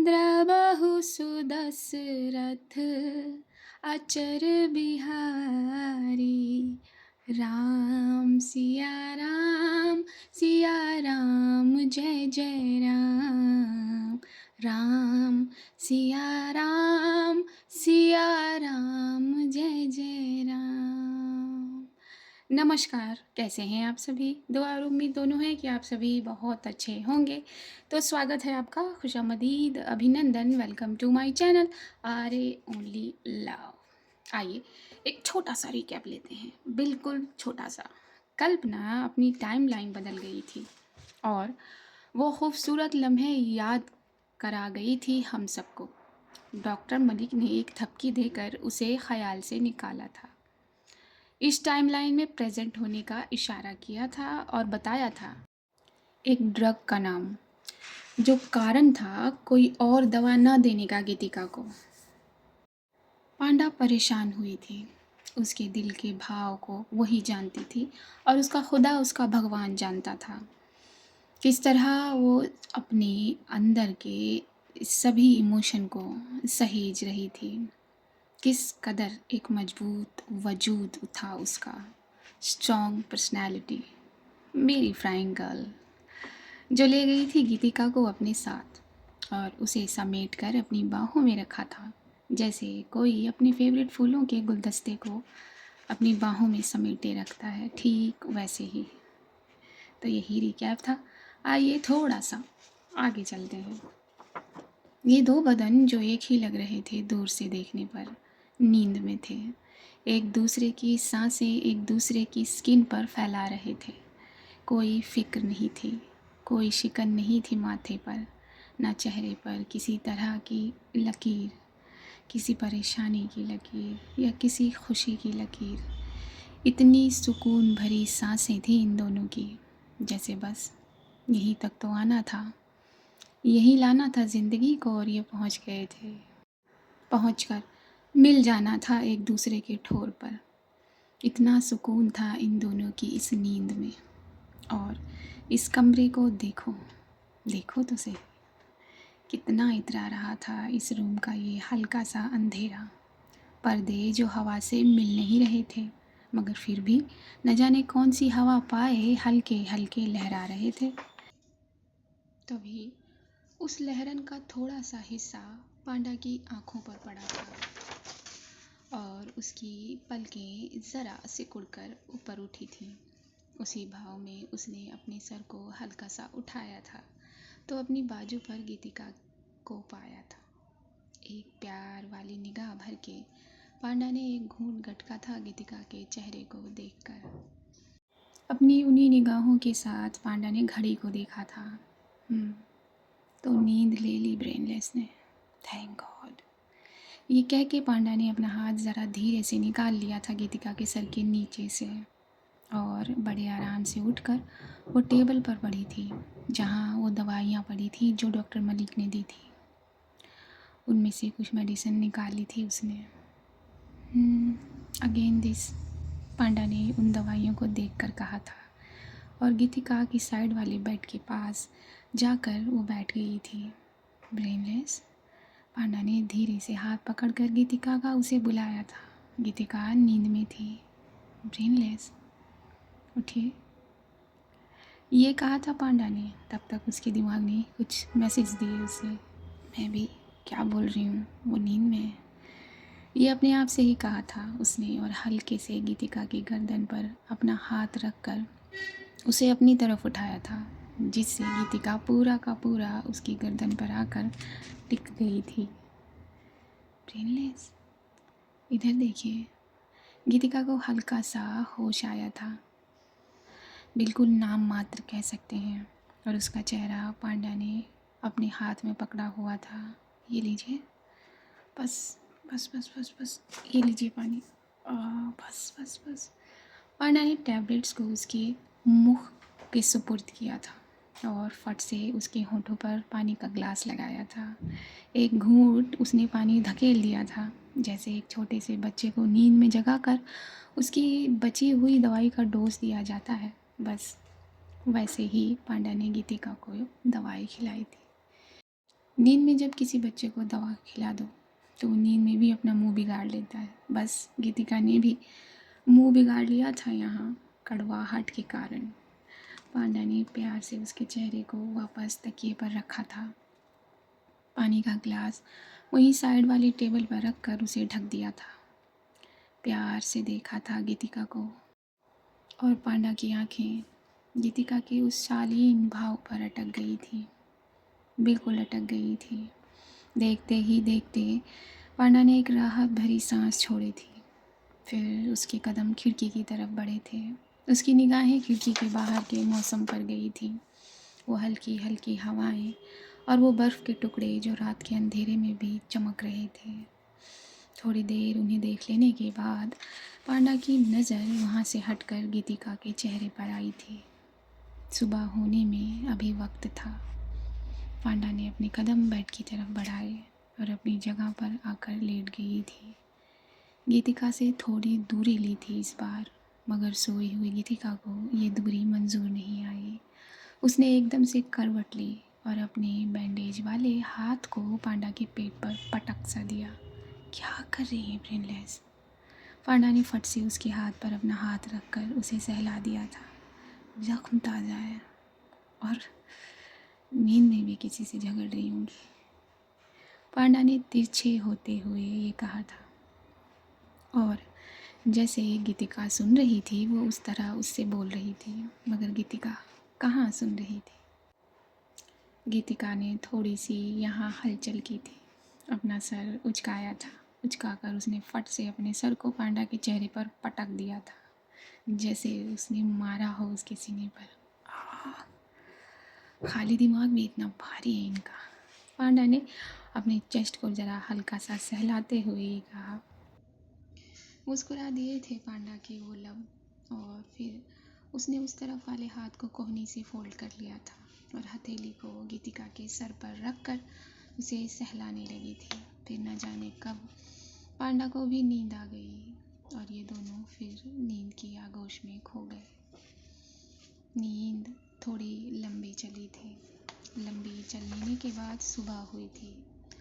द्रवहु सुदशरथ अचर बिहारी। राम सिया राम जय जय राम। राम सिया राम जय जय राम। नमस्कार, कैसे हैं आप सभी? दुआ और उम्मीद दोनों है कि आप सभी बहुत अच्छे होंगे। तो स्वागत है आपका, खुशामदीद, अभिनंदन, वेलकम टू माय चैनल आरे ओनली लव। आइए एक छोटा सा रिकैप लेते हैं, बिल्कुल छोटा सा। कल्पना अपनी टाइमलाइन बदल गई थी और वो खूबसूरत लम्हे याद करा गई थी हम सबको। डॉक्टर मलिक ने एक थपकी देकर उसे ख्याल से निकाला था। इस टाइमलाइन में प्रेजेंट होने का इशारा किया था और बताया था एक ड्रग का नाम, जो कारण था कोई और दवा न देने का गीतिका को। पांडा परेशान हुई थी। उसके दिल के भाव को वही जानती थी और उसका खुदा उसका भगवान जानता था। किस तरह वो अपने अंदर के सभी इमोशन को सहेज रही थी। किस कदर एक मजबूत वजूद था उसका, स्ट्रॉन्ग पर्सनैलिटी, मेरी फ्राइंग गर्ल, जो ले गई थी गीतिका को अपने साथ और उसे समेट कर अपनी बाहों में रखा था, जैसे कोई अपने फेवरेट फूलों के गुलदस्ते को अपनी बाहों में समेटे रखता है, ठीक वैसे ही। तो यही रिकैप था। आइए थोड़ा सा आगे चलते हैं। ये दो बदन जो एक ही लग रहे थे दूर से देखने पर, नींद में थे। एक दूसरे की सांसें एक दूसरे की स्किन पर फैला रहे थे। कोई फिक्र नहीं थी, कोई शिकन नहीं थी माथे पर, ना चेहरे पर किसी तरह की लकीर, किसी परेशानी की लकीर या किसी खुशी की लकीर। इतनी सुकून भरी सांसें थी इन दोनों की, जैसे बस यहीं तक तो आना था, यहीं लाना था ज़िंदगी को और ये पहुंच गए थे। पहुंचकर मिल जाना था एक दूसरे के ठोर पर। इतना सुकून था इन दोनों की इस नींद में। और इस कमरे को देखो, देखो तो सही, कितना इतरा रहा था इस रूम का ये हल्का सा अंधेरा। पर्दे जो हवा से मिल नहीं रहे थे, मगर फिर भी न जाने कौन सी हवा पाए हल्के हल्के लहरा रहे थे। तभी उस लहरन का थोड़ा सा हिस्सा पांडा की आंखों पर पड़ा था और उसकी पलकें ज़रा सिकुड़कर ऊपर उठी थीं। उसी भाव में उसने अपने सर को हल्का सा उठाया था तो अपनी बाजू पर गीतिका को पाया था। एक प्यार वाली निगाह भर के पांडा ने एक घूंट गटका था गीतिका के चेहरे को देखकर। अपनी उन्हीं निगाहों के साथ पांडा ने घड़ी को देखा था। तो नींद ले ली ब्रेनलेस ने, थैंक गॉड। ये कह के पांडा ने अपना हाथ ज़रा धीरे से निकाल लिया था गीतिका के सर के नीचे से और बड़े आराम से उठकर वो टेबल पर पड़ी थी जहाँ वो दवाइयाँ पड़ी थी जो डॉक्टर मलिक ने दी थी। उनमें से कुछ मेडिसिन निकाली थी उसने। अगेन दिस, पांडा ने उन दवाइयों को देखकर कहा था और गीतिका की साइड वाले बेड के पास जाकर वो बैठ गई थी। ब्रेनलेस, पांडा ने धीरे से हाथ पकड़कर गीतिका का उसे बुलाया था। गीतिका नींद में थी। ब्रेनलेस, उठिए, ये कहा था पांडा ने। तब तक उसके दिमाग ने कुछ मैसेज दिए उसे। मैं भी क्या बोल रही हूँ, वो नींद में है, ये अपने आप से ही कहा था उसने और हल्के से गीतिका की गर्दन पर अपना हाथ रखकर उसे अपनी तरफ उठाया था, जिससे गीतिका पूरा का पूरा उसकी गर्दन पर आकर टिक गई थी। ब्रेनलेस, इधर देखिए। गीतिका को हल्का सा होश आया था, बिल्कुल नाम मात्र कह सकते हैं, और उसका चेहरा पांडा ने अपने हाथ में पकड़ा हुआ था। ये लीजिए, बस बस बस बस बस, ये लीजिए पानी, बस बस बस। पांडा ने टैबलेट्स को उसके मुँह के सुपुर्द किया था और फट से उसके होठों पर पानी का ग्लास लगाया था। एक घूंट उसने पानी धकेल दिया था, जैसे एक छोटे से बच्चे को नींद में जगाकर उसकी बची हुई दवाई का डोज दिया जाता है, बस वैसे ही पांडा ने गीतिका को दवाई खिलाई थी। नींद में जब किसी बच्चे को दवा खिला दो तो वो नींद में भी अपना मुंह बिगाड़ लेता है। बस गीतिका ने भी मुंह बिगाड़ लिया था यहाँ कड़वाहट के कारण। पांडा ने प्यार से उसके चेहरे को वापस तकिए पर रखा था। पानी का ग्लास वहीं साइड वाली टेबल पर रख कर उसे ढक दिया था। प्यार से देखा था गीतिका को और पांडा की आंखें गीतिका के उस शालीन भाव पर अटक गई थी, बिल्कुल अटक गई थी। देखते ही देखते पांडा ने एक राहत भरी सांस छोड़ी थी। फिर उसके कदम खिड़की की तरफ बढ़े थे। उसकी निगाहें खिड़की के बाहर के मौसम पर गई थी। वो हल्की हल्की हवाएं और वो बर्फ़ के टुकड़े जो रात के अंधेरे में भी चमक रहे थे। थोड़ी देर उन्हें देख लेने के बाद पांडा की नज़र वहाँ से हटकर गीतिका के चेहरे पर आई थी। सुबह होने में अभी वक्त था। पांडा ने अपने कदम बेड की तरफ बढ़ाए और अपनी जगह पर आकर लेट गई थी। गीतिका से थोड़ी दूरी ली थी इस बार, मगर सोई हुई गीतिका को ये दूरी मंजूर नहीं आई। उसने एकदम से करवट ली और अपने बैंडेज वाले हाथ को पांडा के पेट पर पटक सा दिया। क्या कर रही है ब्रेनलेस? पांडा ने फट से उसके हाथ पर अपना हाथ रखकर उसे सहला दिया था। जख्म ताज़ा है और नींद में भी किसी से झगड़ रही होंगी, पांडा ने तिरछे होते हुए ये कहा था। और जैसे गीतिका सुन रही थी वो उस तरह उससे बोल रही थी, मगर गीतिका कहाँ सुन रही थी। गीतिका ने थोड़ी सी यहाँ हलचल की थी, अपना सर उचकाया था। उचकाकर उसने फट से अपने सर को पांडा के चेहरे पर पटक दिया था, जैसे उसने मारा हो उसके सीने पर। खाली दिमाग भी इतना भारी है इनका। पांडा ने अपने चेस्ट को ज़रा हल्का सा सहलाते हुए कहा। मुस्कुरा दिए थे पांडा के वो लब और फिर उसने उस तरफ वाले हाथ को कोहनी से फोल्ड कर लिया था और हथेली को गीतिका के सर पर रखकर उसे सहलाने लगी थी। फिर न जाने कब पांडा को भी नींद आ गई और ये दोनों फिर नींद की आगोश में खो गए। नींद थोड़ी लंबी चली थी। लंबी चलने के बाद सुबह हुई थी,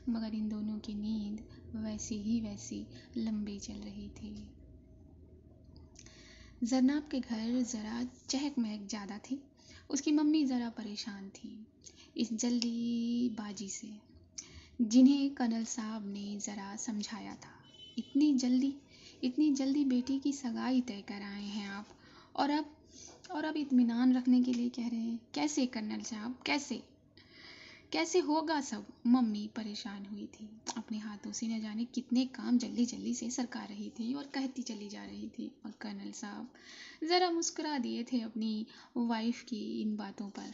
मगर इन दोनों की नींद वैसी लंबी चल रही थी। जरनाब के घर ज़रा चहक महक ज़्यादा थी। उसकी मम्मी ज़रा परेशान थी इस जल्दीबाजी से, जिन्हें कर्नल साहब ने ज़रा समझाया था। इतनी जल्दी बेटी की सगाई तय कर आए हैं आप, और अब इत्मीनान रखने के लिए कह रहे हैं। कैसे कर्नल साहब, कैसे होगा सब? मम्मी परेशान हुई थी। अपने हाथों से न जाने कितने काम जल्दी जल्दी से सरका रही थी और कहती चली जा रही थी, और कर्नल साहब ज़रा मुस्कुरा दिए थे अपनी वाइफ की इन बातों पर।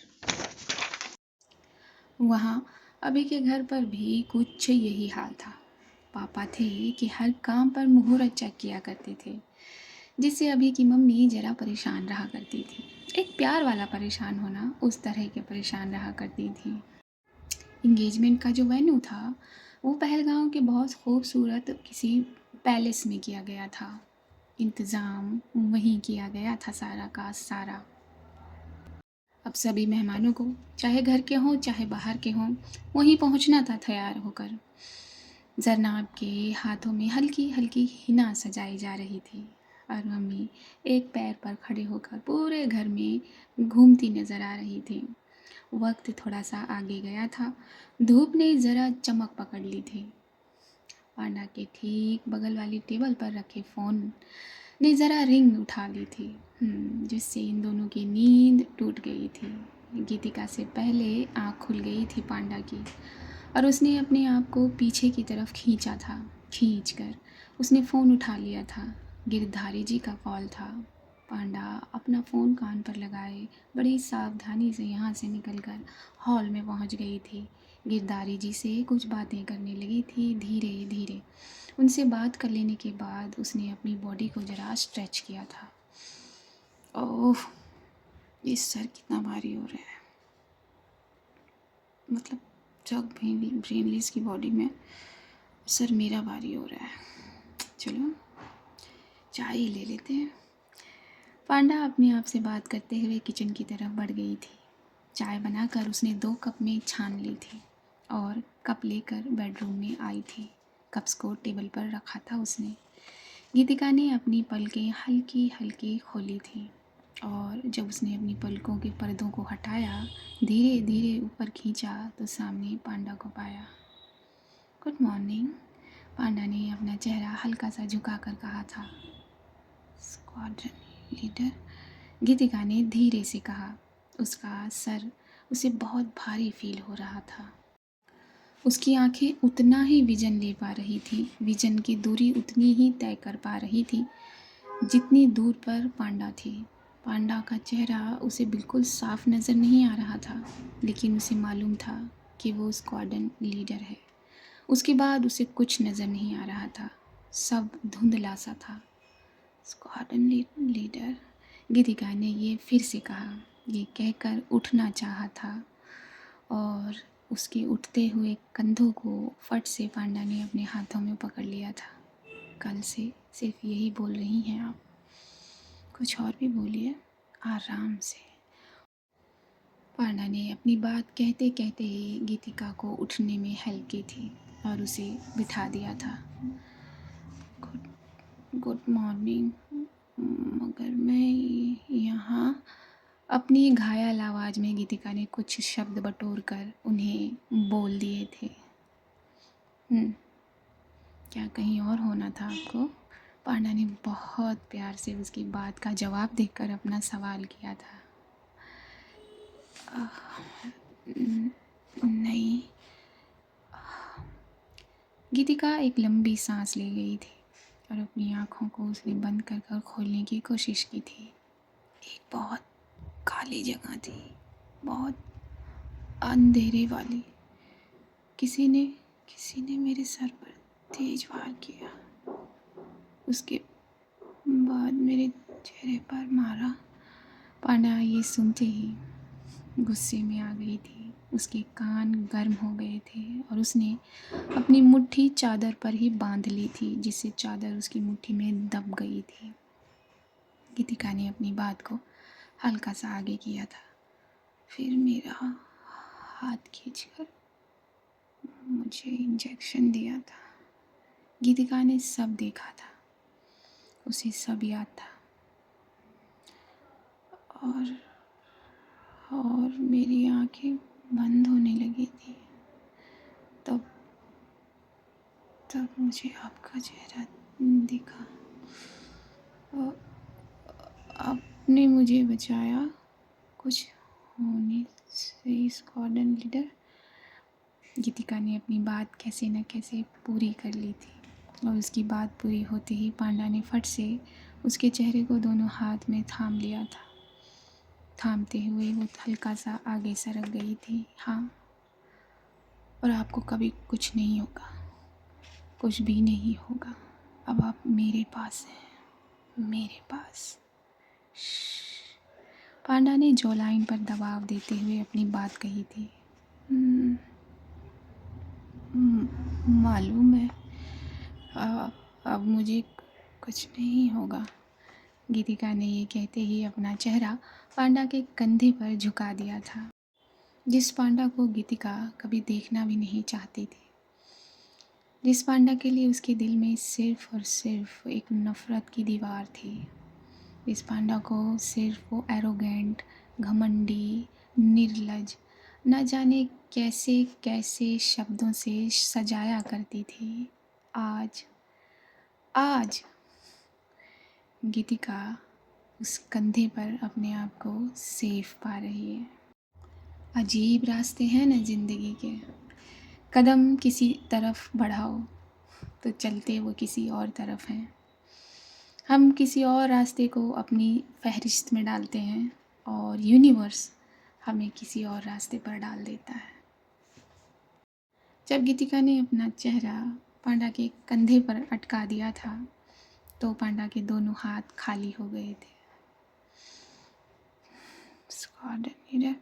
वहाँ अभी के घर पर भी कुछ यही हाल था। पापा थे कि हर काम पर मुहूर्त चेक किया करते थे, जिससे अभी की मम्मी ज़रा परेशान रहा करती थी। एक प्यार वाला परेशान होना, उस तरह के परेशान रहा करती थी। इंगेजमेंट का जो वेन्यू था वो पहलगांव के बहुत खूबसूरत किसी पैलेस में किया गया था। इंतज़ाम वहीं किया गया था सारा का सारा। अब सभी मेहमानों को, चाहे घर के हों चाहे बाहर के हों, वहीं पहुंचना था तैयार होकर। जरनाब के हाथों में हल्की हल्की हिना सजाई जा रही थी और मम्मी एक पैर पर खड़े होकर पूरे घर में घूमती नज़र आ रही थी। वक्त थोड़ा सा आगे गया था। धूप ने ज़रा चमक पकड़ ली थी। पांडा के ठीक बगल वाली टेबल पर रखे फ़ोन ने ज़रा रिंग उठा ली थी, जिससे इन दोनों की नींद टूट गई थी। गीतिका से पहले आँख खुल गई थी पांडा की, और उसने अपने आप को पीछे की तरफ खींचा था। खींचकर उसने फ़ोन उठा लिया था। गिरधारी जी का कॉल था। पांडा अपना फ़ोन कान पर लगाए बड़ी सावधानी से यहाँ से निकलकर हॉल में पहुँच गई थी। गिरधारी जी से कुछ बातें करने लगी थी धीरे धीरे। उनसे बात कर लेने के बाद उसने अपनी बॉडी को ज़रा स्ट्रेच किया था। ओह, ये सर कितना भारी हो रहा है। मतलब जब ब्रेनलेस की बॉडी में सर मेरा भारी हो रहा है। चलो चाय ही ले लेते हैं। पांडा अपने आप से बात करते हुए किचन की तरफ बढ़ गई थी। चाय बनाकर उसने 2 कप में छान ली थी और कप लेकर बेडरूम में आई थी। कप्स को टेबल पर रखा था उसने। गीतिका ने अपनी पलकें हल्की हल्की खोली थी और जब उसने अपनी पलकों के पर्दों को हटाया, धीरे धीरे ऊपर खींचा तो सामने पांडा को पाया। गुड मॉर्निंग, पांडा ने अपना चेहरा हल्का सा झुकाकर कहा था। स्क्वाड्रन लीडर, गीतिका ने धीरे से कहा। उसका सर उसे बहुत भारी फील हो रहा था। उसकी आंखें उतना ही विजन ले पा रही थी, विजन की दूरी उतनी ही तय कर पा रही थी जितनी दूर पर पांडा थी। पांडा का चेहरा उसे बिल्कुल साफ नज़र नहीं आ रहा था, लेकिन उसे मालूम था कि वो स्क्वाड्रन लीडर है। उसके बाद उसे कुछ नज़र नहीं आ रहा था, सब धुंधला सा था। स्क्वाड्रन लीडर, गीतिका ने ये फिर से कहा। ये कहकर उठना चाहा था और उसके उठते हुए कंधों को फट से पांडा ने अपने हाथों में पकड़ लिया था। कल से सिर्फ यही बोल रही हैं आप, कुछ और भी बोलिए, आराम से। पांडा ने अपनी बात कहते कहते ही गीतिका को उठने में हेल्प की थी और उसे बिठा दिया था। गुड मॉर्निंग, मगर मैं यहाँ, अपनी घायल आवाज़ में गीतिका ने कुछ शब्द बटोर कर उन्हें बोल दिए थे। क्या कहीं और होना था आपको? पांडा ने बहुत प्यार से उसकी बात का जवाब देकर अपना सवाल किया था। नहीं। गीतिका एक लंबी सांस ले गई थी और अपनी आँखों को उसने बंद कर कर खोलने की कोशिश की थी। एक बहुत खाली जगह थी, बहुत अंधेरे वाली। किसी ने मेरे सर पर तेज वार किया, उसके बाद मेरे चेहरे पर मारा। पांडा ये सुनते ही गुस्से में आ गई थी। उसके कान गर्म हो गए थे और उसने अपनी मुट्ठी चादर पर ही बांध ली थी, जिससे चादर उसकी मुट्ठी में दब गई थी। गीतिका ने अपनी बात को हल्का सा आगे किया था। फिर मेरा हाथ खींचकर मुझे इंजेक्शन दिया था। गीतिका ने सब देखा था, उसे सब याद था। और मेरी आंखें बंद होने लगी थी। तब मुझे आपका चेहरा दिखा और आपने मुझे बचाया कुछ होने से। स्क्वाड्रन लीडर, गीतिका ने अपनी बात कैसे न कैसे पूरी कर ली थी और उसकी बात पूरी होते ही पांडा ने फट से उसके चेहरे को दोनों हाथ में थाम लिया था। थामते हुए वो हल्का सा आगे सरक गई थी। हाँ, और आपको कभी कुछ नहीं होगा, कुछ भी नहीं होगा। अब आप मेरे पास हैं, मेरे पास। पांडा ने जॉलाइन पर दबाव देते हुए अपनी बात कही थी। मालूम है, अब मुझे कुछ नहीं होगा। गीतिका ने ये कहते ही अपना चेहरा पांडा के कंधे पर झुका दिया था, जिस पांडा को गीतिका कभी देखना भी नहीं चाहती थी, जिस पांडा के लिए उसके दिल में सिर्फ और सिर्फ एक नफ़रत की दीवार थी। इस पांडा को सिर्फ वो एरोगेंट, घमंडी, निर्लज, न जाने कैसे कैसे शब्दों से सजाया करती थी। आज गीतिका उस कंधे पर अपने आप को सेफ पा रही है। अजीब रास्ते हैं ना ज़िंदगी के। कदम किसी तरफ बढ़ाओ तो चलते वो किसी और तरफ हैं। हम किसी और रास्ते को अपनी फहरिस्त में डालते हैं और यूनिवर्स हमें किसी और रास्ते पर डाल देता है। जब गीतिका ने अपना चेहरा पांडा के कंधे पर अटका दिया था तो पांडा के दोनों हाथ खाली हो गए थे। स्क्वाड्रन लीडर,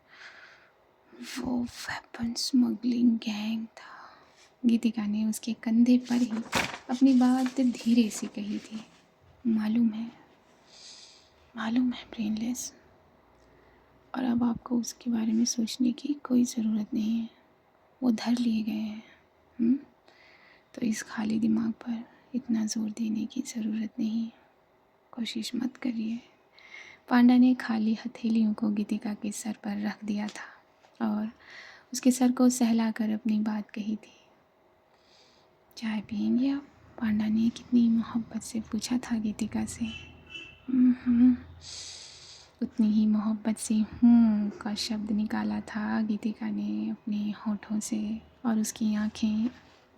वो वेपन स्मगलिंग गैंग था। गीतिका ने उसके कंधे पर ही अपनी बात धीरे से कही थी। मालूम है ब्रेनलेस, और अब आपको उसके बारे में सोचने की कोई ज़रूरत नहीं है। वो धर लिए गए हैं। तो इस खाली दिमाग पर इतना ज़ोर देने की ज़रूरत नहीं, कोशिश मत करिए। पांडा ने खाली हथेलियों को गीतिका के सर पर रख दिया था और उसके सर को सहलाकर अपनी बात कही थी। चाय पियेंगे आप? पांडा ने कितनी मोहब्बत से पूछा था गीतिका से। उतनी ही मोहब्बत से का शब्द निकाला था गीतिका ने अपने होठों से और उसकी आंखें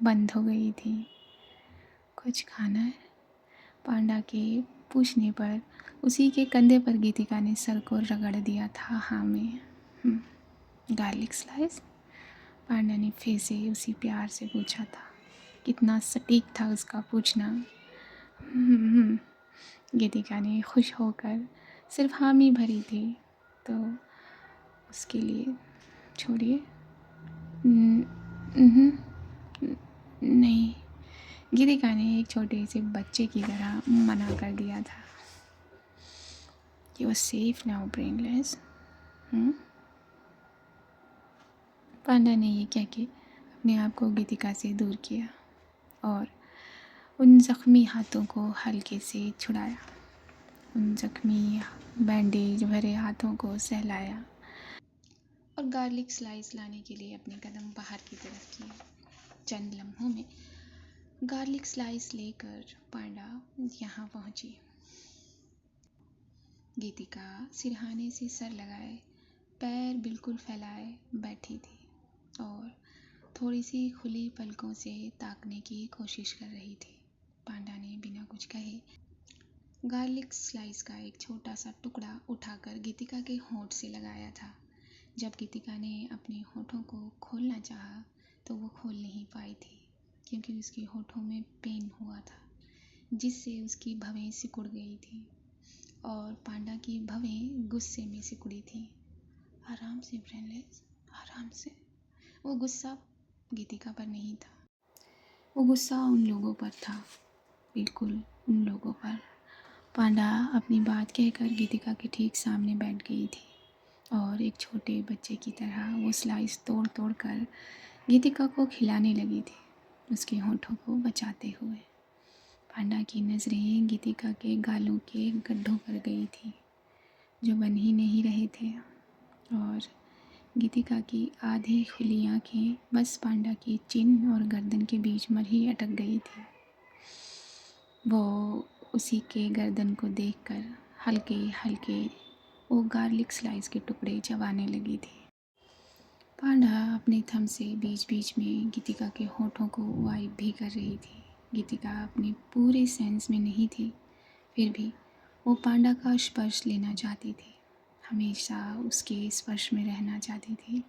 बंद हो गई थी। कुछ खाना है? पांडा के पूछने पर उसी के कंधे पर गीतिका ने सर को रगड़ दिया था। हाँ में गार्लिक स्लाइस? पांडा ने फिर से उसी प्यार से पूछा था। कितना सटीक था उसका पूछना। गीतिका ने खुश होकर सिर्फ हामी भरी थी। तो उसके लिए छोड़िए। नहीं, गीतिका ने एक छोटे से बच्चे की तरह मना कर दिया था। You are safe now brainless. Panda ने ये कह के अपने आप को गीतिका से दूर किया और उन ज़ख्मी हाथों को हल्के से छुड़ाया, उन ज़ख्मी बैंडेज भरे हाथों को सहलाया और गार्लिक स्लाइस लाने के लिए अपने कदम बाहर की तरफ किए। चंद लम्हों में गार्लिक स्लाइस लेकर पांडा यहाँ पहुँची। गीतिका सिरहाने से सर लगाए, पैर बिल्कुल फैलाए बैठी थी और थोड़ी सी खुली पलकों से ताकने की कोशिश कर रही थी। पांडा ने बिना कुछ कहे गार्लिक स्लाइस का एक छोटा सा टुकड़ा उठाकर गीतिका के होंठ से लगाया था। जब गीतिका ने अपने होठों को खोलना चाहा तो वो खोल नहीं पाई थी क्योंकि उसके होठों में पेन हुआ था, जिससे उसकी भवें सिकुड़ गई थी और पांडा की भवें गुस्से में सिकुड़ी थी। आराम से ब्रेनलेस, आराम से। वो गुस्सा गीतिका पर नहीं था, वो गुस्सा उन लोगों पर था, बिल्कुल उन लोगों पर। पांडा अपनी बात कहकर गीतिका के ठीक सामने बैठ गई थी और एक छोटे बच्चे की तरह वो स्लाइस तोड़ तोड़ कर गीतिका को खिलाने लगी थी, उसके होठों को बचाते हुए। पांडा की नज़रें गीतिका के गालों के गड्ढों पर गई थी जो बन ही नहीं रहे थे और गीतिका की आधी खुली आंखें बस पांडा की चिन और गर्दन के बीच में ही अटक गई थी। वो उसी के गर्दन को देखकर हल्के हल्के वो गार्लिक स्लाइस के टुकड़े चबाने लगी थी। पांडा अपने थंब से बीच बीच में गीतिका के होठों को वाइप भी कर रही थी। गीतिका अपने पूरे सेंस में नहीं थी, फिर भी वो पांडा का स्पर्श लेना चाहती थी, हमेशा उसके स्पर्श में रहना चाहती थी।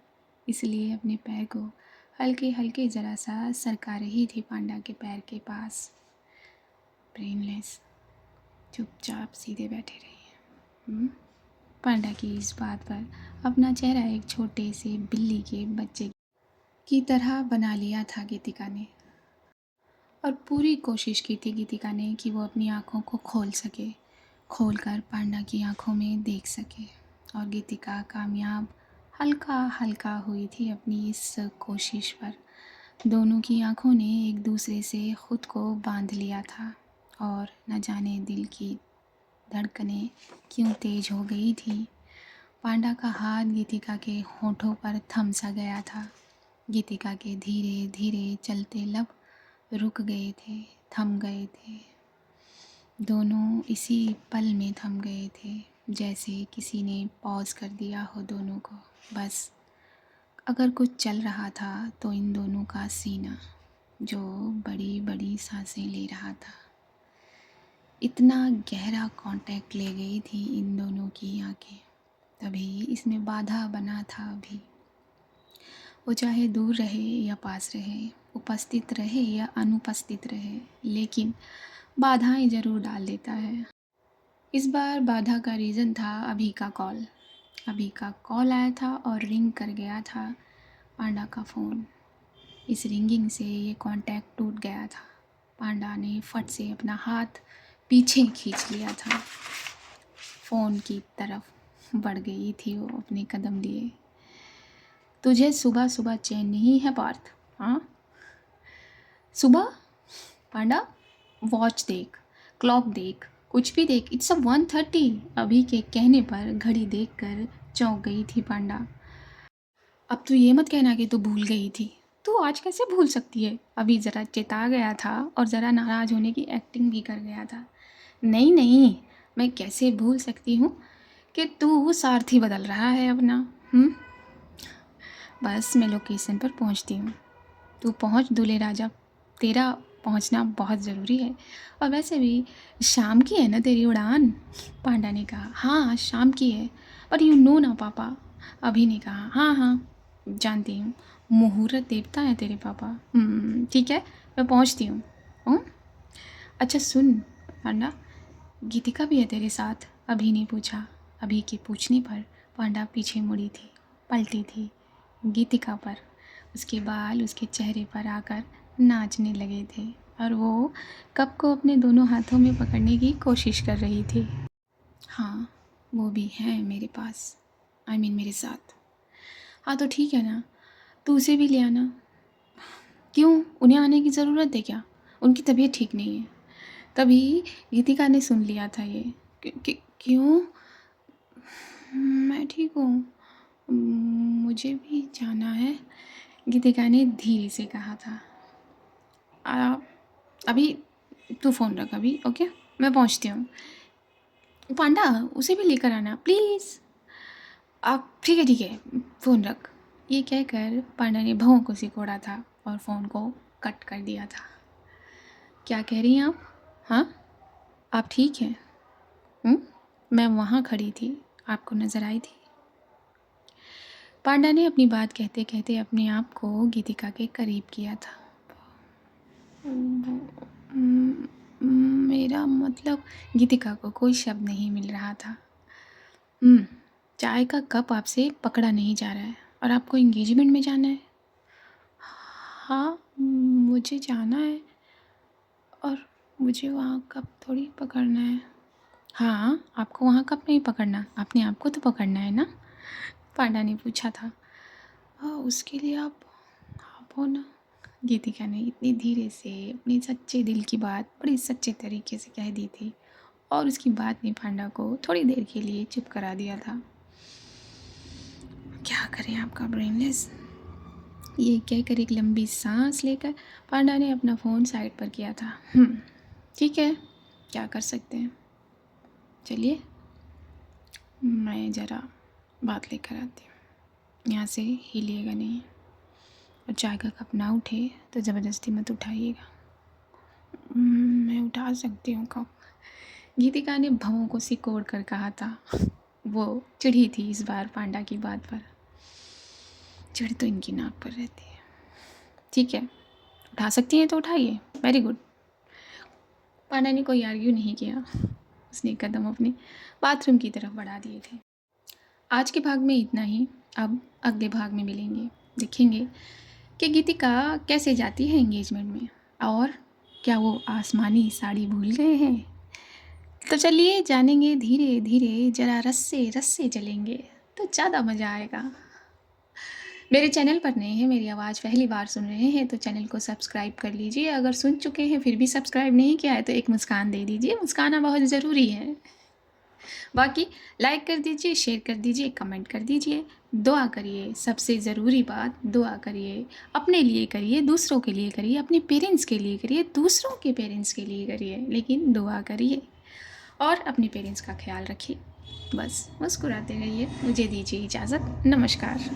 इसलिए अपने पैर को हल्के हल्के ज़रा सा सरका रही थी पांडा के पैर के पास। ब्रेनलेस, चुपचाप सीधे बैठे रहिए। पांडा की इस बात पर अपना चेहरा एक छोटे से बिल्ली के बच्चे की तरह बना लिया था गीतिका ने और पूरी कोशिश की थी गीतिका ने कि वो अपनी आँखों को खोल सके, खोलकर पांडा की आँखों में देख सके। और गीतिका कामयाब हल्का हल्का हुई थी अपनी इस कोशिश पर। दोनों की आँखों ने एक दूसरे से ख़ुद को बांध लिया था और न जाने दिल की धड़कनें क्यों तेज हो गई थी। पांडा का हाथ गीतिका के होठों पर थम सा गया था। गीतिका के धीरे धीरे चलते लब रुक गए थे, थम गए थे। दोनों इसी पल में थम गए थे, जैसे किसी ने पॉज कर दिया हो दोनों को। बस अगर कुछ चल रहा था तो इन दोनों का सीना, जो बड़ी बड़ी सांसें ले रहा था। इतना गहरा कांटेक्ट ले गई थी इन दोनों की आंखें। तभी इसमें बाधा बना था अभी। वो चाहे दूर रहे या पास रहे, उपस्थित रहे या अनुपस्थित रहे, लेकिन बाधाएं ज़रूर डाल देता है। इस बार बाधा का रीज़न था अभी का कॉल। अभी का कॉल आया था और रिंग कर गया था पांडा का फ़ोन। इस रिंगिंग से ये कांटेक्ट टूट गया था। पांडा ने फट से अपना हाथ पीछे खींच लिया था। फ़ोन की तरफ बढ़ गई थी वो अपने कदम लिए। तुझे सुबह सुबह चैन नहीं है पार्थ? हाँ, सुबह? पांडा, वॉच देख, क्लॉक देख, कुछ भी देख, इट्स 1:30। अभी के कहने पर घड़ी देखकर चौंक गई थी पांडा। अब तू ये मत कहना कि तू भूल गई थी। तू आज कैसे भूल सकती है? अभी ज़रा चेता गया था और ज़रा नाराज़ होने की एक्टिंग भी कर गया था। नहीं नहीं, मैं कैसे भूल सकती हूँ कि तू सारथी बदल रहा है अपना। बस मैं लोकेशन पर पहुँचती हूँ, तू पहुँच दूल्हे राजा। तेरा पहुँचना बहुत ज़रूरी है। और वैसे भी शाम की है ना तेरी उड़ान? पांडा ने कहा। हाँ, शाम की है, पर यू नो ना पापा। अभी ने कहा। हाँ हाँ, जानती हूँ, मुहूर्त देवता है तेरे पापा। ठीक है, मैं पहुँचती हूँ। अच्छा सुन पांडा, गीतिका भी है तेरे साथ? अभी ने पूछा। अभी के पूछने पर पांडा पीछे मुड़ी थी, पलटी थी गीतिका पर। उसके बाल उसके चेहरे पर आकर नाचने लगे थे और वो कप को अपने दोनों हाथों में पकड़ने की कोशिश कर रही थी। हाँ, वो भी है मेरे पास, मेरे साथ। हाँ तो ठीक है ना, तू उसे भी ले आना। क्यों, उन्हें आने की ज़रूरत है क्या? उनकी तबीयत ठीक नहीं है। तभी गीतिका ने सुन लिया था ये। क्यों? मैं ठीक हूँ, मुझे भी जाना है, गीतिका ने धीरे से कहा था। अभी तू फ़ोन रख अभी, ओके, मैं पहुँचती हूँ। पांडा, उसे भी लेकर आना प्लीज़। आप ठीक है, फ़ोन रख। ये कहकर पांडा ने भौं को सिकोड़ा था और फ़ोन को कट कर दिया था। क्या कह रही हैं आप? हाँ, आप ठीक हैं? मैं वहाँ खड़ी थी, आपको नज़र आई थी? पांडा ने अपनी बात कहते कहते अपने आप को गीतिका के करीब किया था। मेरा मतलब, गीतिका को कोई शब्द नहीं मिल रहा था। चाय का कप आपसे पकड़ा नहीं जा रहा है और आपको इंगेजमेंट में जाना है? हाँ, मुझे जाना है और मुझे वहाँ कप थोड़ी पकड़ना है। हाँ, आपको वहाँ कप नहीं पकड़ना, अपने आप को तो पकड़ना है ना? पांडा ने पूछा था। हाँ, उसके लिए आप हो ना? गीतिका ने इतनी धीरे से अपने सच्चे दिल की बात बड़ी सच्चे तरीके से कह दी थी और उसकी बात ने पांडा को थोड़ी देर के लिए चुप करा दिया था। क्या करें आपका ब्रेनलेस? ये कहकर एक लंबी सांस लेकर पांडा ने अपना फ़ोन साइड पर किया था। ठीक है, क्या कर सकते हैं, चलिए मैं ज़रा बात लेकर आती हूँ। यहाँ से हिलिएगा नहीं और चाय का कप ना उठे तो ज़बरदस्ती मत उठाइएगा। मैं उठा सकती हूँ कप, गीतिका ने भवों को सिकोड़ कर कहा था। वो चिढ़ी थी इस बार पांडा की बात पर। चिढ़ तो इनकी नाक पर रहती है। ठीक है, उठा सकती हैं तो उठाइए, वेरी गुड। पांडा ने कोई आर्ग्यू नहीं किया, उसने कदम अपने बाथरूम की तरफ बढ़ा दिए थे। आज के भाग में इतना ही, अब अगले भाग में मिलेंगे, देखेंगे कि गीतिका कैसे जाती है एंगेजमेंट में और क्या वो आसमानी साड़ी भूल गए हैं। तो चलिए जानेंगे धीरे धीरे, ज़रा रस्से रस्से चलेंगे तो ज़्यादा मज़ा आएगा। मेरे चैनल पर नए हैं, मेरी आवाज़ पहली बार सुन रहे हैं तो चैनल को सब्सक्राइब कर लीजिए। अगर सुन चुके हैं फिर भी सब्सक्राइब नहीं किया है तो एक मुस्कान दे दीजिए, मुस्काना बहुत ज़रूरी है। बाकी लाइक कर दीजिए, शेयर कर दीजिए, कमेंट कर दीजिए, दुआ करिए। सबसे ज़रूरी बात, दुआ करिए। अपने लिए करिए, दूसरों के लिए करिए, अपने पेरेंट्स के लिए करिए, दूसरों के पेरेंट्स के लिए करिए, लेकिन दुआ करिए और अपने पेरेंट्स का ख्याल रखिए। बस मुस्कुराते रहिए। मुझे दीजिए इजाज़त, नमस्कार।